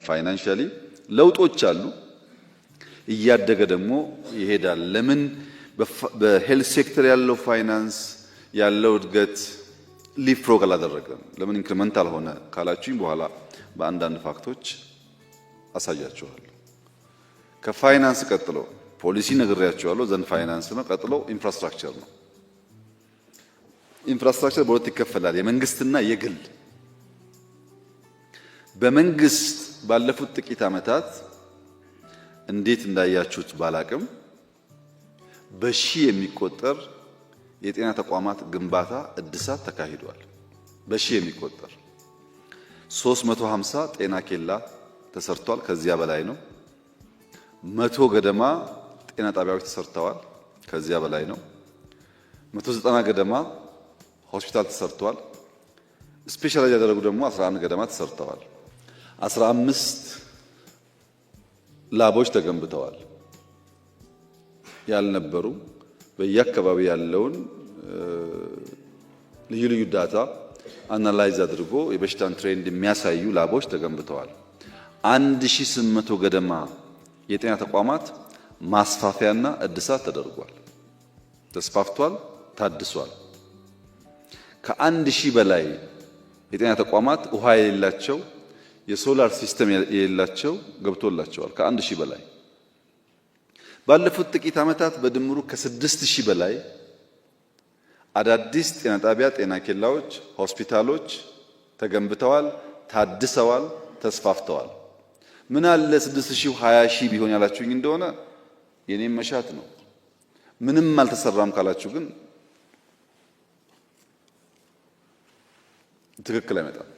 ፋይናንሻሊ ለውጦች አሉ። እያደገ ደግሞ ይሄዳል። ለምን በሄልት ሴክተር ያለው ፋይናንስ ያለው እድገት ሊፍሮግ አላደረገም? ለምን ኢንክሪመንታል ሆነ ካላችሁኝ በኋላ በአንዳንድ ፋክቶች አሳያችኋለሁ። ከፋይናንስ ቀጥሎ ፖሊሲ ነግሬያችኋለሁ፣ ዘንድ ፋይናንስ ነው። ቀጥሎ ኢንፍራስትራክቸር ነው። ኢንፍራስትራክቸር በሁለት ይከፈላል፣ የመንግስትና የግል። በመንግስት ባለፉት ጥቂት ዓመታት እንዴት እንዳያችሁት ባላቅም በሺህ የሚቆጠር የጤና ተቋማት ግንባታ እድሳት ተካሂዷል። በሺህ የሚቆጠር 350 ጤና ኬላ ተሰርቷል። ከዚያ በላይ ነው። 100 ገደማ ጤና ጣቢያዎች ተሰርተዋል። ከዚያ በላይ ነው። 190 ገደማ ሆስፒታል ተሰርቷል። ስፔሻላይዝ ያደረጉ ደግሞ 11 ገደማ ተሰርተዋል። 15 ላቦች ተገንብተዋል። ያልነበሩ በየአካባቢ ያለውን ልዩ ልዩ ዳታ አናላይዝ አድርጎ የበሽታን ትሬንድ የሚያሳዩ ላቦች ተገንብተዋል። 1800 ገደማ የጤና ተቋማት ማስፋፊያና እድሳት ተደርጓል። ተስፋፍቷል፣ ታድሷል። ከ1000 በላይ የጤና ተቋማት ውሃ የሌላቸው የሶላር ሲስተም የሌላቸው ገብቶላቸዋል። ከ1000 በላይ ባለፉት ጥቂት ዓመታት በድምሩ ከ6000 በላይ አዳዲስ ጤና ጣቢያ፣ ጤና ኬላዎች፣ ሆስፒታሎች ተገንብተዋል፣ ታድሰዋል፣ ተስፋፍተዋል። ምን አለ 6000 20000 ቢሆን ያላችሁኝ እንደሆነ የኔም መሻት ነው። ምንም አልተሰራም ካላችሁ ግን ትክክል አይመጣም።